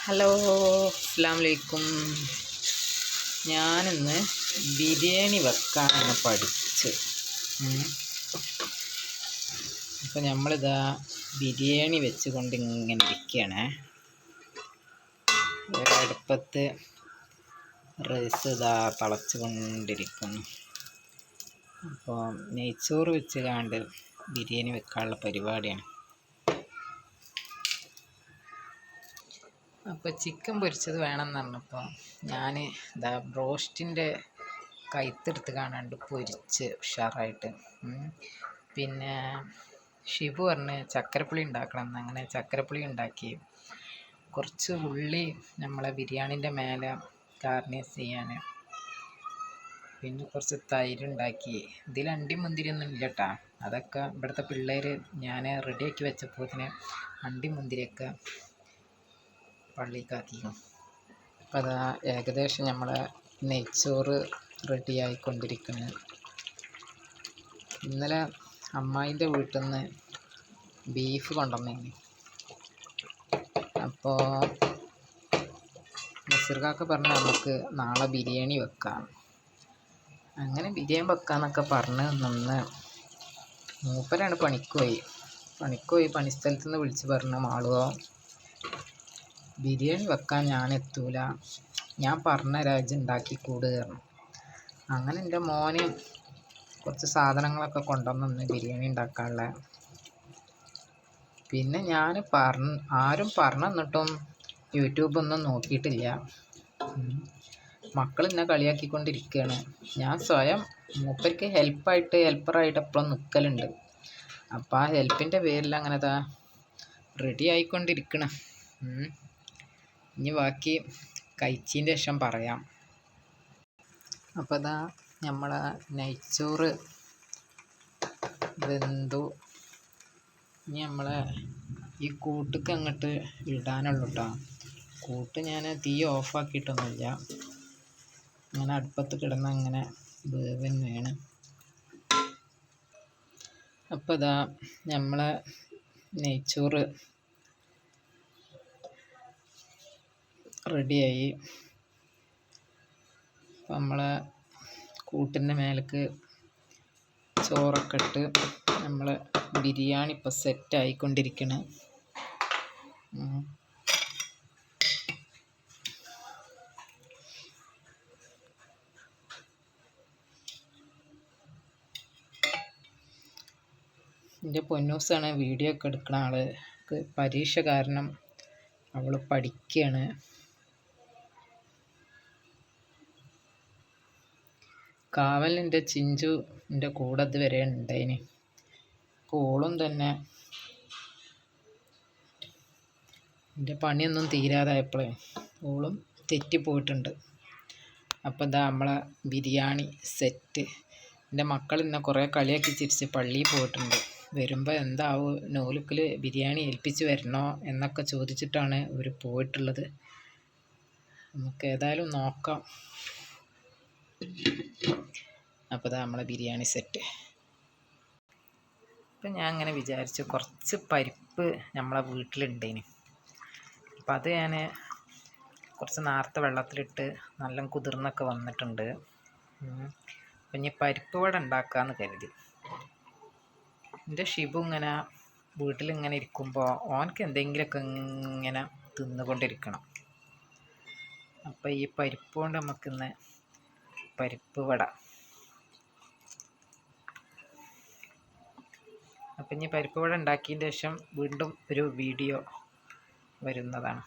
Hello, അസ്സലാമു അലൈക്കും. ഞാനിന്ന് ബിരിയാണി വെക്കാനാണ് പഠിച്ചു. അപ്പോൾ നമ്മളിതാ ബിരിയാണി വെച്ചുകൊണ്ട് ഇങ്ങനെ ഇരിക്കുകയാണ്. അടുപ്പത്ത് റൈസ് ഇതാ തിളച്ച് കൊണ്ടിരിക്കുന്നു. അപ്പോൾ നെയ്ച്ചോറ് വെച്ച് കണ്ട് ബിരിയാണി വെക്കാനുള്ള പരിപാടിയാണ്. അപ്പോൾ ചിക്കൻ പൊരിച്ചത് വേണമെന്ന് പറഞ്ഞപ്പോൾ ഞാൻ ഇതാ ബ്രോസ്റ്റിൻ്റെ കൈത്തെടുത്ത് കാണാണ്ട് പൊരിച്ച് ഉഷാറായിട്ട്. പിന്നെ ഷിബു പറഞ്ഞ് ചക്കരപ്പുളി ഉണ്ടാക്കണം. അങ്ങനെ ചക്കരപ്പുളി ഉണ്ടാക്കി. കുറച്ച് ഉള്ളി നമ്മളെ ബിരിയാണിൻ്റെ മേലെ ഗാർണിഷ് ചെയ്യാൻ. പിന്നെ കുറച്ച് തൈര് ഉണ്ടാക്കി. ഇതിൽ അണ്ടിയും മുന്തിരിയൊന്നും ഇല്ല കേട്ടോ. അതൊക്കെ ഇവിടുത്തെ പിള്ളേർ ഞാൻ റെഡിയാക്കി വെച്ചപ്പോൾ അണ്ടിയും മുന്തിരിയൊക്കെ പള്ളിക്കാക്കിക്കും. അപ്പം അതാ ഏകദേശം നമ്മളെ നെയ്ച്ചോറ് റെഡി ആയിക്കൊണ്ടിരിക്കുന്നു. ഇന്നലെ അമ്മായിൻ്റെ വീട്ടിൽ നിന്ന് ബീഫ് കൊണ്ടുവന്നേന്. അപ്പോൾ നസീർക്കാക്ക പറഞ്ഞ് നമുക്ക് നാളെ ബിരിയാണി വെക്കാം. അങ്ങനെ ബിരിയാണി വെക്കാമെന്നൊക്കെ പറഞ്ഞ് നിന്ന് മൂപ്പരാണ് പണിക്ക് പോയി പണിസ്ഥലത്ത് നിന്ന് വിളിച്ച് പറഞ്ഞ മാളുവോ ബിരിയാണി വെക്കാൻ ഞാൻ എത്തൂല, ഞാൻ പറഞ്ഞ രാജ്യം ഉണ്ടാക്കിക്കൂട് കയറണം. അങ്ങനെ എൻ്റെ മോന് കുറച്ച് സാധനങ്ങളൊക്കെ കൊണ്ടുവന്നു ബിരിയാണി ഉണ്ടാക്കാനുള്ള. പിന്നെ ഞാൻ ആരും പറഞ്ഞു തന്നിട്ടും യൂട്യൂബൊന്നും നോക്കിയിട്ടില്ല. മക്കൾ എന്നെ കളിയാക്കിക്കൊണ്ടിരിക്കുകയാണ്. ഞാൻ സ്വയം മൂപ്പർക്ക് ഹെൽപ്പറായിട്ട് എപ്പോഴും നിൽക്കലുണ്ട്. അപ്പോൾ ആ ഹെൽപ്പിൻ്റെ പേരിൽ അങ്ങനെ റെഡി ആയിക്കൊണ്ടിരിക്കണം. ഇനി ബാക്കി കഴിച്ചതിൻ്റെ ശേഷം പറയാം. അപ്പോൾ നമ്മളെ നെയ്ച്ചോറ് വെന്തു. ഇനി നമ്മളെ ഈ കൂട്ടിക്ക് അങ്ങോട്ട് ഇടാനുള്ളൂ കേട്ടോ. കൂട്ട് ഞാൻ തീ ഓഫാക്കിയിട്ടൊന്നുമില്ല. അങ്ങനെ അടുപ്പത്ത് കിടന്ന് അങ്ങനെ വേവാണ്. അപ്പോൾ നമ്മളെ നെയ്ച്ചോറ് റെഡിയായി. അപ്പം നമ്മളെ കൂട്ടിൻ്റെ മേലേക്ക് ചോറൊക്കെ ഇട്ട് നമ്മൾ ബിരിയാണി ഇപ്പോൾ സെറ്റായിക്കൊണ്ടിരിക്കണം. എൻ്റെ പൊന്നൂസാണ് വീഡിയോ ഒക്കെ എടുക്കുന്ന ആൾ. പരീക്ഷ കാരണം അവൾ പഠിക്കുകയാണ്. കാവലിൻ്റെ ചിഞ്ചു എൻ്റെ കൂടെ ഇതുവരെ ഉണ്ടായിന്. ഓളും തന്നെ എൻ്റെ പണിയൊന്നും തീരാതായപ്പോഴേ ഓളും തെറ്റിപ്പോയിട്ടുണ്ട്. അപ്പോൾ നമ്മളെ ബിരിയാണി സെറ്റ്. എൻ്റെ മക്കൾ എന്നെ കുറേ കളിയാക്കി ചിരിച്ച് പള്ളിയിൽ പോയിട്ടുണ്ട്. വരുമ്പോൾ എന്താവും നൂലുക്കിൽ ബിരിയാണി ഏൽപ്പിച്ച് വരണോ എന്നൊക്കെ ചോദിച്ചിട്ടാണ് ഇവർ പോയിട്ടുള്ളത്. നമുക്ക് ഏതായാലും നോക്കാം. അപ്പോൾ നമ്മളെ ബിരിയാണി സെറ്റ്. അപ്പം ഞാൻ അങ്ങനെ വിചാരിച്ചു കുറച്ച് പരിപ്പ് നമ്മളെ വീട്ടിലുണ്ടേന്. അപ്പം അത് ഞാൻ കുറച്ച് നേരത്തെ വെള്ളത്തിലിട്ട് നല്ല കുതിർന്നൊക്കെ വന്നിട്ടുണ്ട്. അപ്പം ഇനി പരിപ്പ് വട ഉണ്ടാക്കാമെന്ന് കരുതി. എൻ്റെ ഷിബു ഇങ്ങനെ വീട്ടിലിങ്ങനെ ഇരിക്കുമ്പോൾ ഓനക്ക് എന്തെങ്കിലുമൊക്കെ ഇങ്ങനെ തിന്നുകൊണ്ടിരിക്കണം. അപ്പം ഈ പരിപ്പ് കൊണ്ട് നമുക്കിന്ന് പരിപ്പ് വട. അപ്പം ഇനി പരിപ്പ് വട ഉണ്ടാക്കിയതിന് ശേഷം വീണ്ടും ഒരു വീഡിയോ വരുന്നതാണ്.